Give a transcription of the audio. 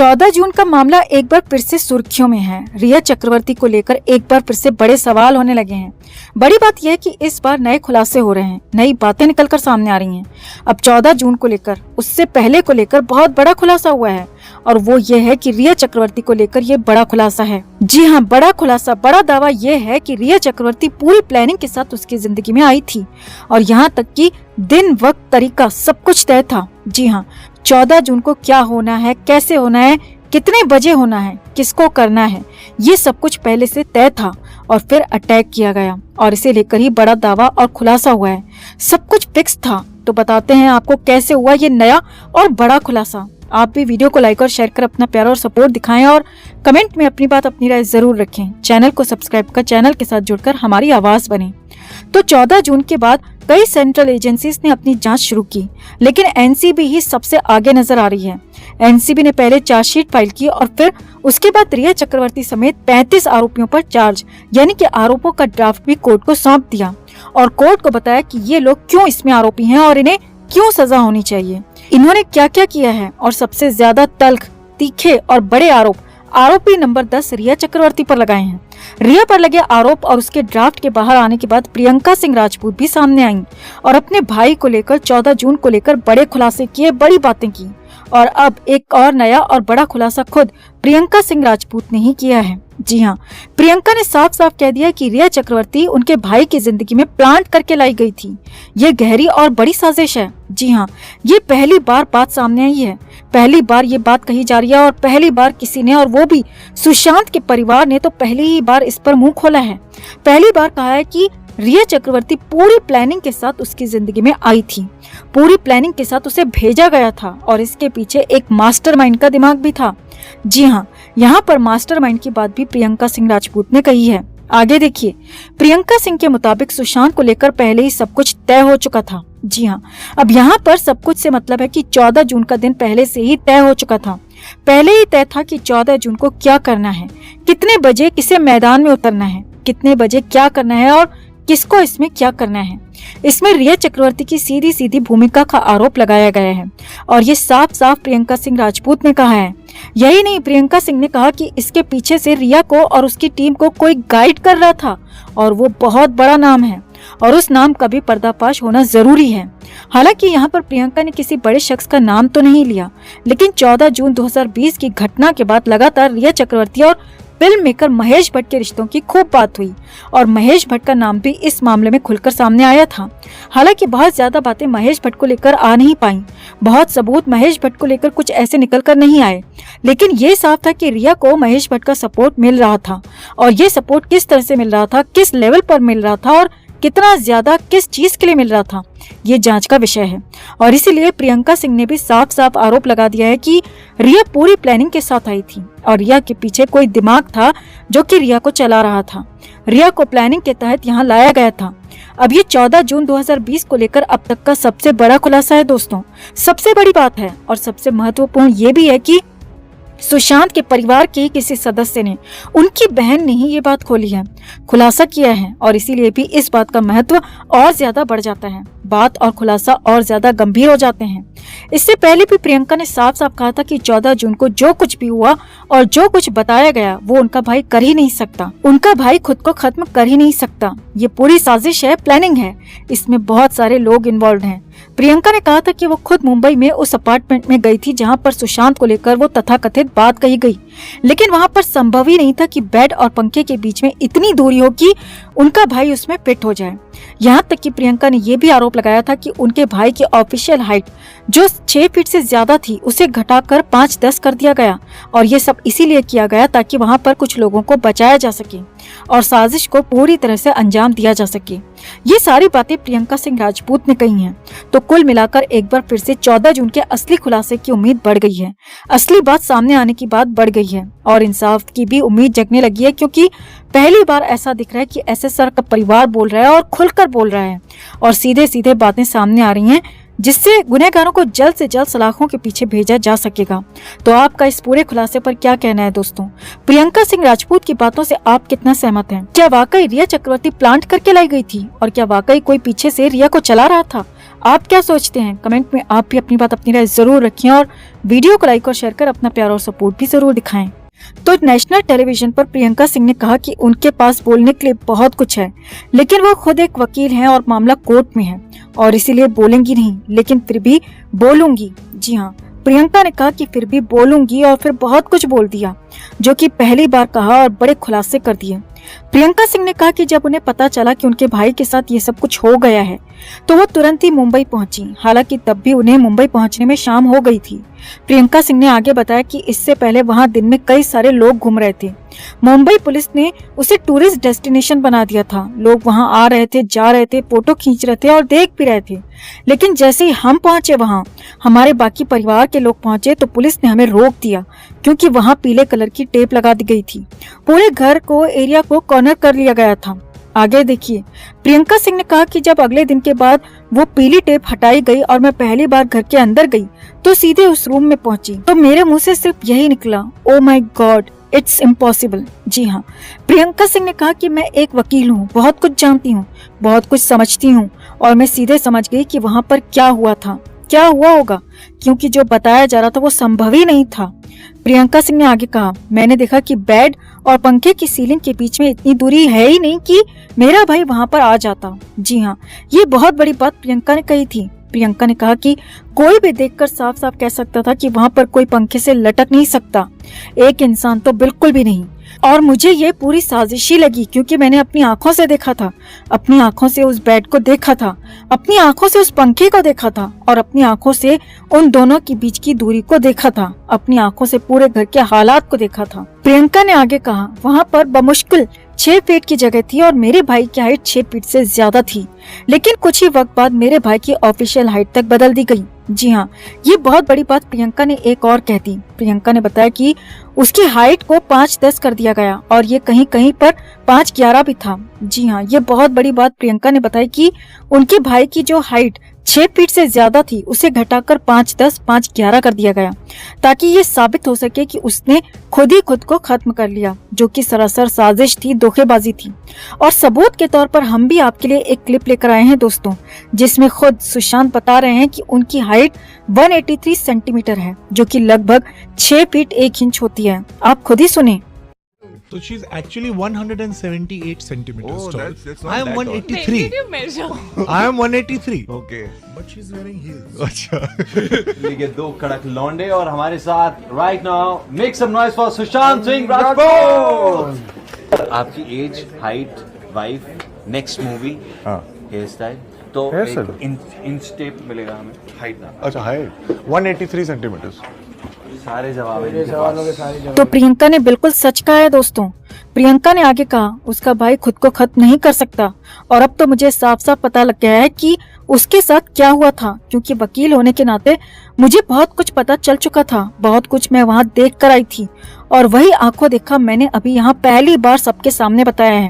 14 जून का मामला एक बार फिर से सुर्खियों में है। रिया चक्रवर्ती को लेकर एक बार फिर से बड़े सवाल होने लगे हैं। बड़ी बात यह है कि इस बार नए खुलासे हो रहे हैं, नई बातें निकलकर सामने आ रही हैं। अब 14 जून को लेकर, उससे पहले को लेकर बहुत बड़ा खुलासा हुआ है और वो ये है कि रिया चक्रवर्ती को लेकर ये बड़ा खुलासा है। जी हाँ, बड़ा खुलासा, बड़ा दावा ये है कि रिया चक्रवर्ती पूरी प्लानिंग के साथ उसकी जिंदगी में आई थी और यहाँ तक कि दिन, वक्त, तरीका सब कुछ तय था। जी हाँ, 14 जून को क्या होना है, कैसे होना है, कितने बजे होना है, किसको करना है, ये सब कुछ पहले से तय था और फिर अटैक किया गया और इसे लेकर ही बड़ा दावा और खुलासा हुआ है। सब कुछ फिक्स था। तो बताते हैं आपको कैसे हुआ ये नया और बड़ा खुलासा। आप भी वीडियो को लाइक और शेयर कर अपना प्यार और सपोर्ट दिखाएं और कमेंट में अपनी बात, अपनी राय जरूर रखें। चैनल को सब्सक्राइब कर चैनल के साथ जुड़कर हमारी आवाज बने। तो 14 जून के बाद कई सेंट्रल एजेंसीज ने अपनी जांच शुरू की, लेकिन एनसीबी ही सबसे आगे नजर आ रही है। एनसीबी ने पहले चार्जशीट फाइल की और फिर उसके बाद रिया चक्रवर्ती समेत 35 आरोपियों पर चार्ज यानी कि आरोपों का ड्राफ्ट भी कोर्ट को सौंप दिया और कोर्ट को बताया कि ये लोग क्यों इसमें आरोपी हैं और इन्हें क्यों सजा होनी चाहिए, इन्होंने क्या क्या किया है। और सबसे ज्यादा तल्ख, तीखे और बड़े आरोपी नंबर 10 रिया चक्रवर्ती पर लगाए हैं। रिया पर लगे आरोप और उसके ड्राफ्ट के बाहर आने के बाद प्रियंका सिंह राजपूत भी सामने आई और अपने भाई को लेकर 14 जून को लेकर बड़े खुलासे किए, बड़ी बातें की। और अब एक और नया और बड़ा खुलासा खुद प्रियंका सिंह राजपूत ने ही किया है। जी हाँ, प्रियंका ने साफ साफ कह दिया कि रिया चक्रवर्ती उनके भाई की जिंदगी में प्लांट करके लाई गई थी। ये गहरी और बड़ी साजिश है। जी हाँ, ये पहली बार बात सामने आई है, पहली बार ये बात कही जा रही है और पहली बार किसी ने, और वो भी सुशांत के परिवार ने, तो पहली ही बार इस पर मुंह खोला है। पहली बार कहा है कि रिया चक्रवर्ती पूरी प्लानिंग के साथ उसकी जिंदगी में आई थी, पूरी प्लानिंग के साथ उसे भेजा गया था और इसके पीछे एक मास्टरमाइंड का दिमाग भी था। जी हाँ, यहाँ पर मास्टरमाइंड की बात भी प्रियंका सिंह राजपूत ने कही है। आगे देखिए, प्रियंका सिंह के मुताबिक सुशांत को लेकर पहले ही सब कुछ तय हो चुका था। जी हाँ, अब यहाँ पर सब कुछ से मतलब है कि 14 जून का दिन पहले से ही तय हो चुका था। पहले ही तय था कि 14 जून को क्या करना है, कितने बजे किसे मैदान में उतरना है, कितने बजे क्या करना है और किसको इसमें क्या करना है। इसमें रिया चक्रवर्ती की सीधी सीधी भूमिका का आरोप लगाया गया है और ये साफ साफ प्रियंका सिंह राजपूत ने कहा है। यही नहीं, प्रियंका सिंह ने कहा कि इसके पीछे से रिया को और उसकी टीम को कोई गाइड कर रहा था और वो बहुत बड़ा नाम है और उस नाम का भी पर्दाफाश होना जरूरी है। हालांकि यहाँ पर प्रियंका ने किसी बड़े शख्स का नाम तो नहीं लिया, लेकिन 14 जून 2020 की घटना के बाद लगातार रिया चक्रवर्ती और फिल्म मेकर महेश भट्ट के रिश्तों की खूब बात हुई और महेश भट्ट का नाम भी इस मामले में खुलकर सामने आया था। हालांकि बहुत ज्यादा बातें महेश भट्ट को लेकर आ नहीं पाई, बहुत सबूत महेश भट्ट को लेकर कुछ ऐसे निकल कर नहीं आए, लेकिन ये साफ था कि रिया को महेश भट्ट का सपोर्ट मिल रहा था और ये सपोर्ट किस तरह से मिल रहा था, किस लेवल पर मिल रहा था और कितना ज्यादा किस चीज के लिए मिल रहा था, ये जांच का विषय है। और इसीलिए प्रियंका सिंह ने भी साफ साफ आरोप लगा दिया है कि रिया पूरी प्लानिंग के साथ आई थी और रिया के पीछे कोई दिमाग था जो कि रिया को चला रहा था। रिया को प्लानिंग के तहत यहाँ लाया गया था। अब ये 14 जून 2020 को लेकर अब तक का सबसे बड़ा खुलासा है दोस्तों, सबसे बड़ी बात है और सबसे महत्वपूर्ण ये भी है कि सुशांत के परिवार के किसी सदस्य ने, उनकी बहन ने ही ये बात खोली है, खुलासा किया है और इसीलिए भी इस बात का महत्व और ज्यादा बढ़ जाता है, बात और खुलासा और ज्यादा गंभीर हो जाते हैं। इससे पहले भी प्रियंका ने साफ साफ कहा था कि 14 जून को जो कुछ भी हुआ और जो कुछ बताया गया वो उनका भाई कर ही नहीं सकता, उनका भाई खुद को खत्म कर ही नहीं सकता। ये पूरी साजिश है, प्लानिंग है, इसमें बहुत सारे लोग इन्वॉल्व हैं। प्रियंका ने कहा था कि वो खुद मुंबई में उस अपार्टमेंट में गई थी जहां पर सुशांत को लेकर वो तथाकथित बात कही गई, लेकिन वहां पर संभव ही नहीं था कि बेड और पंखे के बीच में इतनी दूरी हो कि उनका भाई उसमें फिट हो जाए। यहाँ तक कि प्रियंका ने यह भी आरोप लगाया था कि उनके भाई की ऑफिशियल हाइट जो 6 फीट से ज्यादा थी उसे घटाकर 5-10 कर दिया गया और ये सब इसीलिए किया गया ताकि वहां पर कुछ लोगों को बचाया जा सके और साजिश को पूरी तरह से अंजाम दिया जा सके। ये सारी बातें प्रियंका सिंह राजपूत ने कही हैं। तो कुल मिलाकर एक बार फिर से 14 जून के असली खुलासे की उम्मीद बढ़ गई है, असली बात सामने आने की बात बढ़ गई है और इंसाफ की भी उम्मीद जगने लगी है, क्योंकि पहली बार ऐसा दिख रहा है कि एसएसआर का परिवार बोल रहा है और खुलकर बोल रहा है और सीधे सीधे बातें सामने आ रही हैं, जिससे गुनहगारों को जल्द से जल्द सलाखों के पीछे भेजा जा सकेगा। तो आपका इस पूरे खुलासे पर क्या कहना है दोस्तों? प्रियंका सिंह राजपूत की बातों से आप कितना सहमत हैं? क्या वाकई रिया चक्रवर्ती प्लांट करके लाई गई थी और क्या वाकई कोई पीछे से रिया को चला रहा था? आप क्या सोचते हैं? कमेंट में आप भी अपनी बात, अपनी राय जरूर रखें और वीडियो को लाइक और शेयर कर अपना प्यार और सपोर्ट भी जरूर दिखाएं। तो नेशनल टेलीविजन पर प्रियंका सिंह ने कहा कि उनके पास बोलने के लिए बहुत कुछ है, लेकिन वो खुद एक वकील हैं और मामला कोर्ट में है और इसीलिए बोलेंगी नहीं, लेकिन फिर भी बोलूंगी। जी हाँ, प्रियंका ने कहा कि फिर भी बोलूंगी और फिर बहुत कुछ बोल दिया, जो कि पहली बार कहा और बड़े खुलासे कर दिए। प्रियंका सिंह ने कहा कि जब उन्हें पता चला कि उनके भाई के साथ ये सब कुछ हो गया है तो वो तुरंत ही मुंबई पहुंची। हालांकि तब भी उन्हें मुंबई पहुंचने में शाम हो गई थी। प्रियंका सिंह ने आगे बताया कि इससे पहले वहां दिन में कई सारे लोग घूम रहे थे। मुंबई पुलिस ने उसे टूरिस्ट डेस्टिनेशन बना दिया था। लोग वहां आ रहे थे, जा रहे थे, फोटो खींच रहे थे और देख भी रहे थे। लेकिन जैसे ही हम पहुंचे वहां, हमारे बाकी परिवार के लोग पहुंचे तो पुलिस ने हमें रोक दिया, क्योंकि वहां पीले कलर की टेप लगा दी गई थी। पूरे घर को, एरिया को कॉर्नर कर लिया गया था। आगे देखिए, प्रियंका सिंह ने कहा कि जब अगले दिन के बाद वो पीली टेप हटाई गई और मैं पहली बार घर के अंदर गई तो सीधे उस रूम में पहुंची तो मेरे मुंह से सिर्फ यही निकला, oh my God, it's impossible. जी हाँ, प्रियंका सिंह ने कहा कि मैं एक वकील हूँ, बहुत कुछ जानती हूँ, बहुत कुछ समझती हूँ और मैं सीधे समझ गई कि वहाँ पर क्या हुआ था, क्या हुआ होगा, क्योंकि जो बताया जा रहा था वो संभव ही नहीं था। प्रियंका सिंह ने आगे कहा, मैंने देखा कि बेड और पंखे की सीलिंग के बीच में इतनी दूरी है ही नहीं कि मेरा भाई वहां पर आ जाता। जी हाँ, ये बहुत बड़ी बात प्रियंका ने कही थी। प्रियंका ने कहा कि कोई भी देखकर साफ साफ कह सकता था कि वहां पर कोई पंखे से लटक नहीं सकता, एक इंसान तो बिल्कुल भी नहीं। और मुझे ये पूरी साजिशी लगी, क्योंकि मैंने अपनी आंखों से देखा था, अपनी आंखों से उस बेड को देखा था, अपनी आंखों से उस पंखे को देखा था और अपनी आंखों से उन दोनों के बीच की दूरी को देखा था, अपनी आंखों से पूरे घर के हालात को देखा था। प्रियंका ने आगे कहा, वहाँ पर बमुश्किल 6 फीट की जगह थी और मेरे भाई की हाइट 6 फीट से ज्यादा थी, लेकिन कुछ ही वक्त बाद मेरे भाई की ऑफिशियल हाइट तक बदल दी गई। जी हाँ, ये बहुत बड़ी बात प्रियंका ने एक और कह दी। प्रियंका ने बताया कि उसकी हाइट को 5'10" कर दिया गया और ये कहीं कहीं पर 5'11" भी था। जी हाँ, ये बहुत बड़ी बात प्रियंका ने बताई कि उनके भाई की जो हाइट 6 फीट से ज्यादा थी उसे घटाकर 5'10", 5'11" कर दिया गया, ताकि ये साबित हो सके कि उसने खुद ही खुद को खत्म कर लिया, जो कि सरासर साजिश थी, धोखेबाजी थी। और सबूत के तौर पर हम भी आपके लिए एक क्लिप लेकर आए हैं दोस्तों, जिसमें खुद सुशांत बता रहे हैं कि उनकी हाइट 183 सेंटीमीटर है, जो कि लगभग 6 फीट 1 इंच होती है। आप खुद ही सुने। So she's actually 178 centimeters Oh, tall. that's not I am that tall. 183. When did you measure? I am 183. Okay. But she's wearing heels. अच्छा. ये दो कड़क लौंडे और हमारे साथ right now make some noise for Sushant Singh Rajput. आपकी age, height, wife, next movie, हाँ. हेयर स्टाइल, तो Hair style? इंच टेप मिलेगा हमें, हाइट ना। अच्छा हाइट 183 सेंटीमीटर्स. सारे जवाब हैं इनके पास। तो प्रियंका ने बिल्कुल सच कहा है दोस्तों। प्रियंका ने आगे कहा, उसका भाई खुद को खत्म नहीं कर सकता और अब तो मुझे साफ साफ पता लग गया है कि उसके साथ क्या हुआ था, क्योंकि वकील होने के नाते मुझे बहुत कुछ पता चल चुका था, बहुत कुछ मैं वहाँ देख कर आई थी और वही आंखों देखा मैंने अभी यहाँ पहली बार सबके सामने बताया है।